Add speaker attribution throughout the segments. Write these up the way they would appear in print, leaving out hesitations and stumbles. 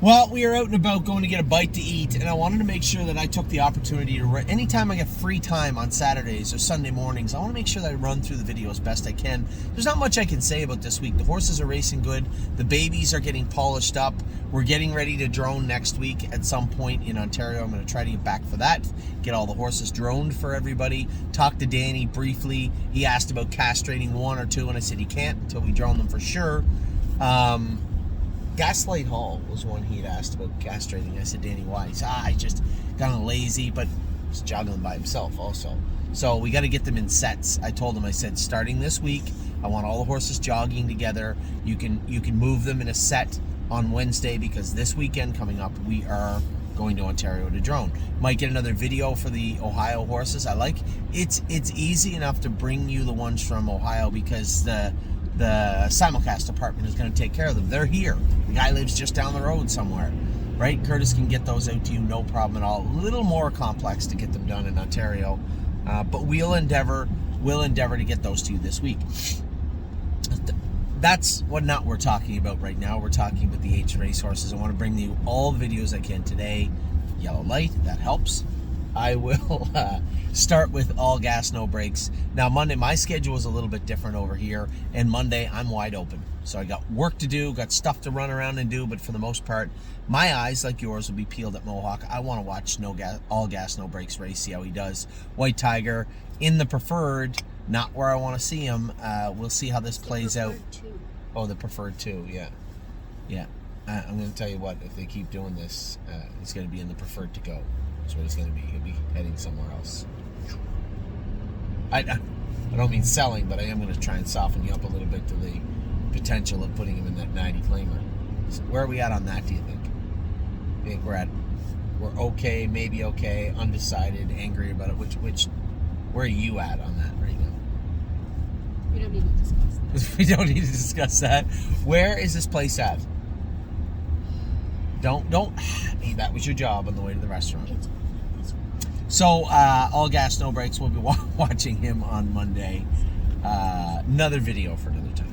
Speaker 1: Well, we are out and about going to get a bite to eat, and I wanted to make sure that I took the opportunity to, anytime I get free time on Saturdays or Sunday mornings, I want to make sure that I run through the video as best I can. There's not much I can say about this week. The horses are racing good. The babies are getting polished up. We're getting ready to drone next week at some point in Ontario. I'm going to try to get back for that, get all the horses droned for everybody. Talk to Danny briefly. He asked about castrating one or two, and I said he can't until we drone them for sure. Gaslight Hall was one he had asked about castrating. I said, Danny, why? He said, I just kind of lazy, but he's juggling by himself also. So we got to get them in sets. I told him, I said, starting this week, I want all the horses jogging together. You can move them in a set on Wednesday, because this weekend coming up, we are going to Ontario to drone. Might get another video for the Ohio horses. I like it's easy enough to bring you the ones from Ohio, because the simulcast department is going to take care of them. They're here. The guy lives just down the road somewhere, right? Curtis can get those out to you, no problem at all. A little more complex to get them done in Ontario, but we'll endeavor to get those to you this week. That's what not we're talking about right now. We're talking about the H race horses. I want to bring you all the videos I can today. Yellow light, that helps. I will start with all gas, no brakes. Now, Monday, my schedule is a little bit different over here, and Monday, I'm wide open. So I got work to do, got stuff to run around and do, but for the most part, my eyes, like yours, will be peeled at Mohawk. I want to watch all gas, no brakes race, see how he does. White Tiger in the preferred, not where I want to see him. We'll see how this plays out. Oh, the preferred two, yeah. Yeah. I'm going to tell you what, if they keep doing this, he's going to be in the preferred to go. That's what he's going to be. He'll be heading somewhere else. I don't mean selling, but I am going to try and soften you up a little bit to the potential of putting him in that 90 claimer. So where are we at on that, do you think? I think we're okay, maybe okay, undecided, angry about it. Where are you at on that right now?
Speaker 2: We don't need to discuss that.
Speaker 1: We don't need to discuss that. Where is this place at? Don't. Hey, that was your job on the way to the restaurant. So, all gas, no brakes. We'll be watching him on Monday. Another video for another time.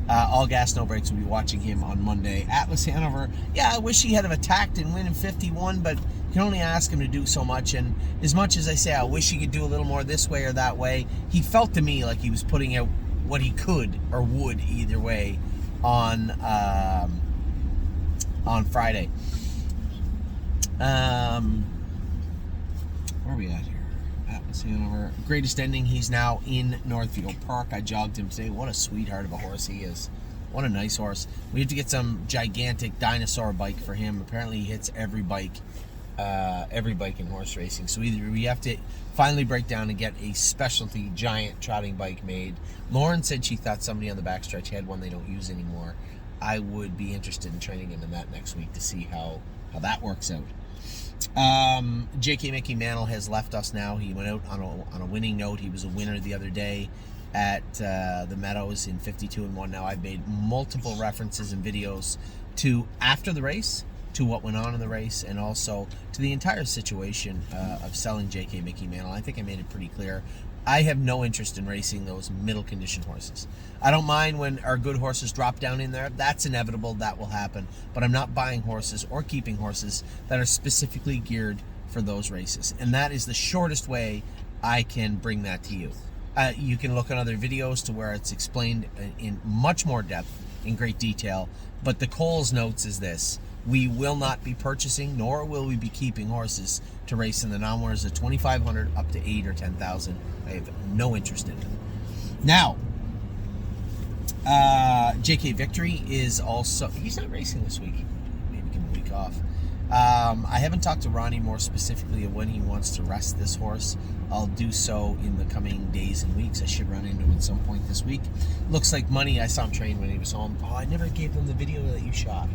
Speaker 1: All gas, no brakes. We'll be watching him on Monday. Atlas Hanover. Yeah, I wish he had attacked and win in 51, but you can only ask him to do so much. And as much as I say, I wish he could do a little more this way or that way, he felt to me like he was putting out what he could or would either way on Friday. Where are we at here? Atlas Hanover. Greatest Ending. He's now in Northfield Park. I jogged him today. What a sweetheart of a horse he is. What a nice horse. We have to get some gigantic dinosaur bike for him. Apparently he hits every bike in horse racing. So either we have to finally break down and get a specialty giant trotting bike made. Lauren said she thought somebody on the backstretch had one they don't use anymore. I would be interested in training him in that next week to see how that works out. J.K. Mickey Mantle has left us now. He went out on a winning note. He was a winner the other day at the Meadows in 52-1. Now, I've made multiple references and videos to after the race, to what went on in the race, and also to the entire situation of selling J.K. Mickey Mantle. I think I made it pretty clear. I have no interest in racing those middle condition horses. I don't mind when our good horses drop down in there. That's inevitable. That will happen. But I'm not buying horses or keeping horses that are specifically geared for those races. And that is the shortest way I can bring that to you. You can look at other videos to where it's explained in much more depth, in great detail. But the Coles notes is this. We will not be purchasing, nor will we be keeping horses to race in the non-winners of 2,500 up to 8,000 or 10,000. I have no interest in it. Now, JK Victory is also, he's not racing this week. Maybe give him a week off. I haven't talked to Ronnie more specifically of when he wants to rest this horse. I'll do so in the coming days and weeks. I should run into him at some point this week. Looks like Money, I saw him train when he was home. Oh, I never gave him the video that you shot.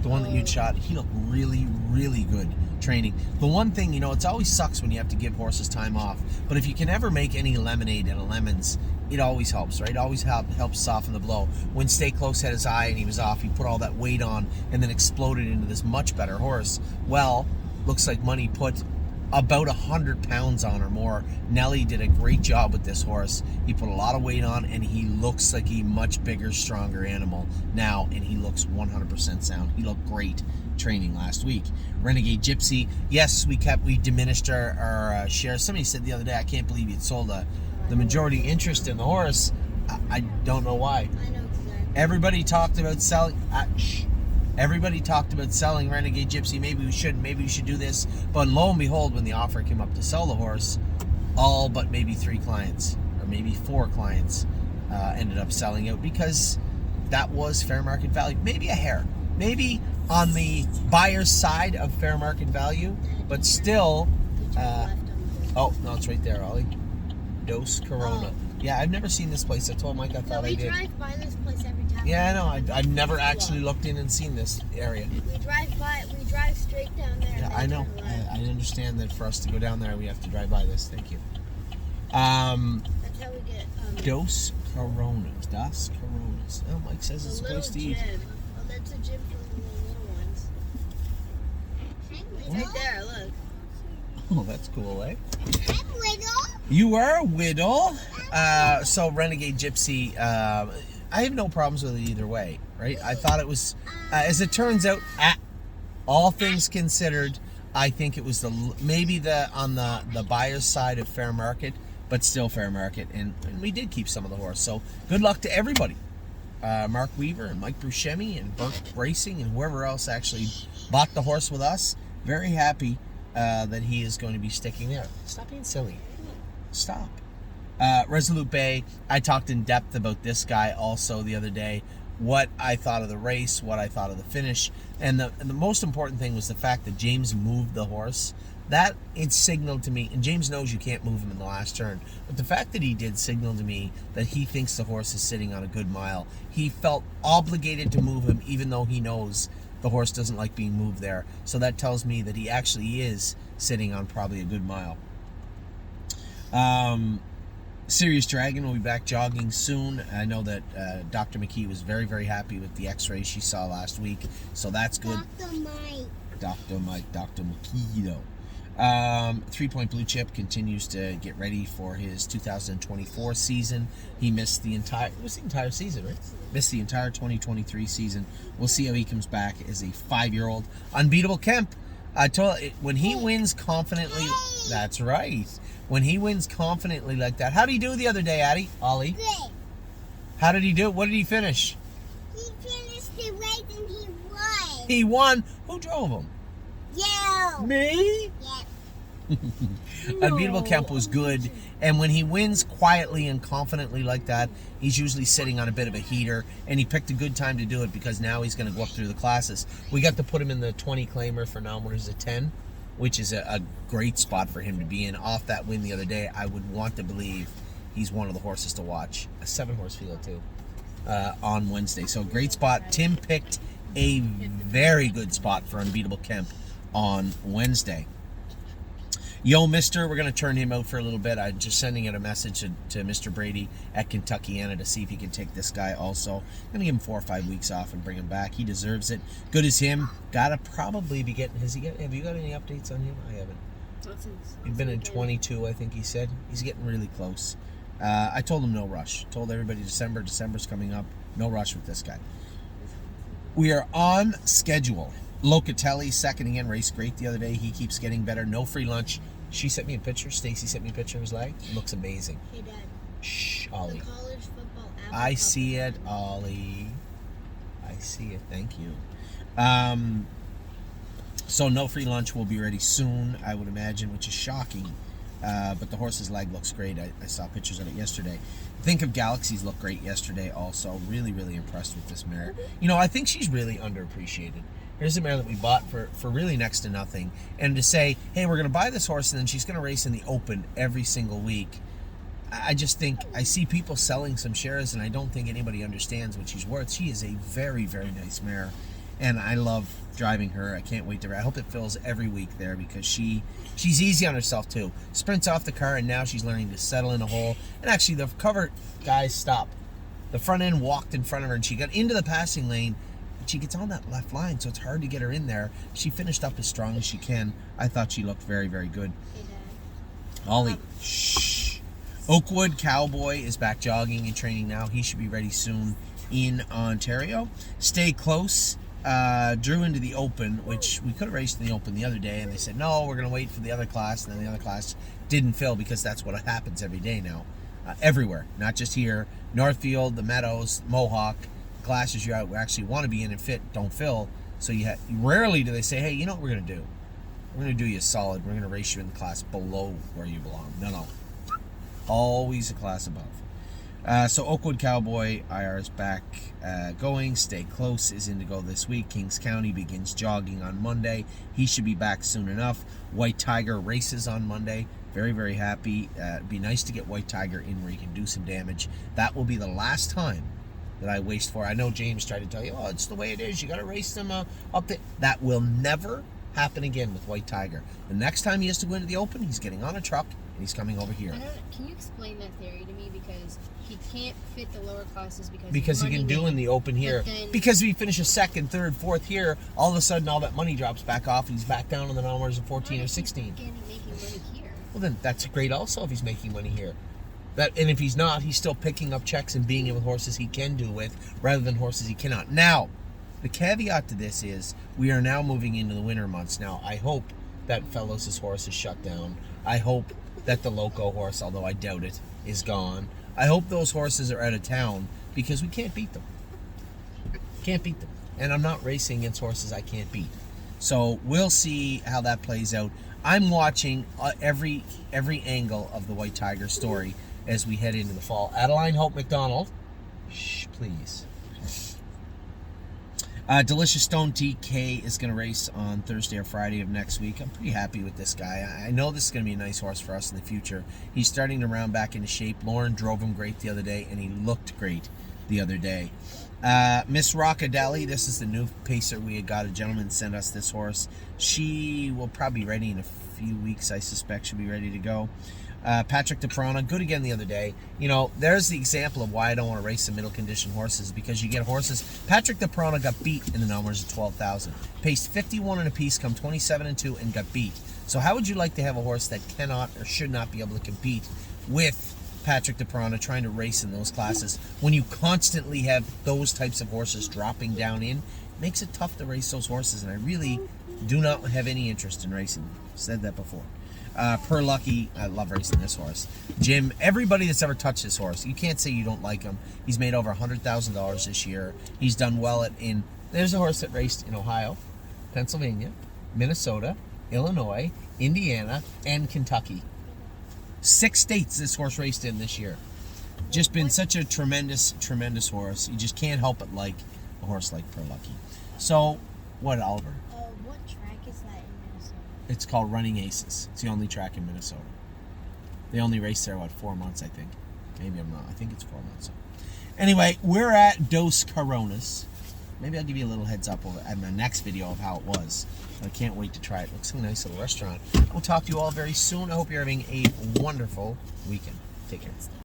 Speaker 1: The one that you'd shot, he looked really, really good training. The one thing, it always sucks when you have to give horses time off, but if you can ever make any lemonade out of lemons, it always helps, right? It always helps soften the blow. When Stay Close had his eye and he was off, he put all that weight on and then exploded into this much better horse. Well, looks like Money put about 100 pounds on or more. Nelly did a great job with this horse. He put a lot of weight on, and he looks like a much bigger, stronger animal now, and he looks 100% sound. He looked great training last week. Renegade Gypsy, yes, we diminished our share. Somebody said the other day, I can't believe you'd sold the majority interest in the horse. I don't know why.
Speaker 2: I know exactly.
Speaker 1: Everybody talked about selling. Everybody talked about selling Renegade Gypsy. Maybe we should do this. But lo and behold, when the offer came up to sell the horse, all but maybe 3 clients or maybe 4 clients ended up selling out because that was fair market value. Maybe a hair, maybe on the buyer's side of fair market value, but still. Oh no, it's right there, Ollie. Dos Corona. Yeah, I've never seen this place. I told Mike I thought I did.
Speaker 2: We drive by this place every time.
Speaker 1: Yeah, I know. I've never actually looked in and seen this area.
Speaker 2: We drive straight down there.
Speaker 1: Yeah, I know. I understand that for us to go down there, we have to drive by this. Thank you.
Speaker 2: That's how we get.
Speaker 1: Dos Coronas. Dos Coronas. Oh, Mike says it's a place to eat.
Speaker 2: Oh, that's a gym for the little ones. It's right there. Look.
Speaker 1: Oh, that's cool, eh?
Speaker 3: I'm little.
Speaker 1: You are a widow. So Renegade Gypsy, I have no problems with it either way, right? I thought it was, as it turns out, all things considered, I think it was maybe on the buyer's side of fair market, but still fair market, and we did keep some of the horse. So good luck to everybody. Mark Weaver and Mike Buscemi and Burke Racing and whoever else actually bought the horse with us. Very happy that he is going to be sticking there. Stop being silly. Stop. Resolute Bay, I talked in depth about this guy also the other day, what I thought of the race, what I thought of the finish, and the most important thing was the fact that James moved the horse. That it signaled to me, and James knows you can't move him in the last turn, but the fact that he did signal to me that he thinks the horse is sitting on a good mile. He felt obligated to move him even though he knows the horse doesn't like being moved there. So that tells me that he actually is sitting on probably a good mile. Serious Dragon will be back jogging soon. I know that Dr. McKee was very, very happy with the x-rays she saw last week, so that's good. Dr. McKee, though. 3 Point Blue Chip continues to get ready for his 2024 season. He missed the entire season, right? Missed the entire 2023 season. We'll see how he comes back as a 5-year-old. Unbeatable Kemp. I told when he wins confidently. That's right. When he wins confidently like that. How did he do the other day, Addie? Ollie?
Speaker 3: Good.
Speaker 1: How did he do? What did he finish?
Speaker 3: He finished the race and he won.
Speaker 1: He won. Who drove him?
Speaker 3: You.
Speaker 1: Me?
Speaker 3: Yep.
Speaker 1: Unbeatable Kemp was good, and when he wins quietly and confidently like that, he's usually sitting on a bit of a heater, and he picked a good time to do it because now he's going to go up through the classes. We got to put him in the 20 claimer for now, what is it, 10? Which is a great spot for him to be in. Off that win the other day, I would want to believe he's one of the horses to watch. A 7-horse field too on Wednesday. So great spot. Tim picked a very good spot for Unbeatable Kemp on Wednesday. Yo, Mister, we're going to turn him out for a little bit. I'm just sending out a message to Mr. Brady at Kentuckiana to see if he can take this guy also. I'm going to give him 4 or 5 weeks off and bring him back. He deserves it. Good as him. Gotta probably be getting... Have you got any updates on him? I haven't. He's been in 22, I think he said. He's getting really close. I told him no rush. Told everybody December's coming up. No rush with this guy. We are on schedule. Locatelli, second again, raced great the other day. He keeps getting better. No free lunch. She sent me a picture. Stacy sent me a picture of his leg. It looks amazing.
Speaker 2: Hey, Dad.
Speaker 1: Shh, Ollie.
Speaker 2: The college football
Speaker 1: I see it, Ollie. I see it. Thank you. So no free lunch will be ready soon, I would imagine, which is shocking. But the horse's leg looks great. I saw pictures of it yesterday. Think of Galaxies looked great yesterday also. Really, really impressed with this mare. You know, I think she's really underappreciated. Here's a mare that we bought for really next to nothing. And to say, hey, we're going to buy this horse and then she's going to race in the Open every single week. I just think, I see people selling some shares and I don't think anybody understands what she's worth. She is a very, very nice mare. And I love driving her. I can't wait to... I hope it fills every week there because she's easy on herself too. Sprints off the car and now she's learning to settle in a hole. And actually the cover, guys, stop. The front end walked in front of her and she got into the passing lane, she gets on that left line, so it's hard to get her in there. She finished up as strong as she can. I thought she looked very, very good.
Speaker 2: Hey, Dad.
Speaker 1: Ollie, shh. Oakwood Cowboy is back jogging and training now. He should be ready soon in Ontario. Stay close. Drew into the Open, which we could have raced in the Open the other day, and they said, no, we're going to wait for the other class, and then the other class didn't fill because that's what happens every day now. Everywhere, not just here. Northfield, the Meadows, Mohawk, classes you actually want to be in and fit don't fill. So rarely do they say, hey, you know what we're going to do? We're going to do you a solid. We're going to race you in the class below where you belong. No. Always a class above. So Oakwood Cowboy IR is back going. Stay Close is in to go this week. Kings County begins jogging on Monday. He should be back soon enough. White Tiger races on Monday. Very, very happy. It'd be nice to get White Tiger in where he can do some damage. That will be the last time that I waste for. I know James tried to tell you, oh, it's the way it is. You got to race them up there. That will never happen again with White Tiger. The next time he has to go into the Open, he's getting on a truck and he's coming over here.
Speaker 4: Can you explain that theory to me? Because he can't fit the lower classes
Speaker 1: because he can do in the Open here. Because if he finishes second, third, fourth here, all of a sudden all that money drops back off and he's back down on the numbers of 14 or 16.
Speaker 4: Making money here.
Speaker 1: Well, then that's great also if he's making money here. And if he's not, he's still picking up checks and being in with horses he can do with rather than horses he cannot. Now, the caveat to this is we are now moving into the winter months. Now, I hope that Fellows' horse is shut down. I hope that the Loco horse, although I doubt it, is gone. I hope those horses are out of town because we can't beat them. Can't beat them. And I'm not racing against horses I can't beat. So we'll see how that plays out. I'm watching every angle of the White Tiger story as we head into the fall. Adeline Hope McDonald. Shh, please. Delicious Stone TK is going to race on Thursday or Friday of next week. I'm pretty happy with this guy. I know this is going to be a nice horse for us in the future. He's starting to round back into shape. Lauren drove him great the other day, and he looked great the other day. Miss Rockadelli, this is the new pacer we had got. A gentleman sent us this horse. She will probably be ready in a few weeks, I suspect. She'll be ready to go. Patrick DePrana, good again the other day. You know, there's the example of why I don't want to race the middle condition horses, because you get horses. Patrick DePrana got beat in the numbers at 12,000. Paced 51 and a piece, come 27-2, and got beat. So how would you like to have a horse that cannot or should not be able to compete with Patrick DePrana trying to race in those classes when you constantly have those types of horses dropping down in? It makes it tough to race those horses, and I really do not have any interest in racing them. Said that before. Per Lucky, I love racing this horse. Jim, everybody that's ever touched this horse, you can't say you don't like him. He's made over $100,000 this year. He's done well there's a horse that raced in Ohio, Pennsylvania, Minnesota, Illinois, Indiana, and Kentucky. 6 states this horse raced in this year. Just been such a tremendous, tremendous horse. You just can't help but like a horse like Per Lucky. So, what, Oliver?
Speaker 2: What track is that in Minnesota?
Speaker 1: It's called Running Aces. It's the only track in Minnesota. They only race there, 4 months, I think. Maybe I'm not. I think it's 4 months. Anyway, we're at Dos Coronas. Maybe I'll give you a little heads up at my next video of how it was. I can't wait to try it. Looks like a nice little restaurant. We'll talk to you all very soon. I hope you're having a wonderful weekend. Take care.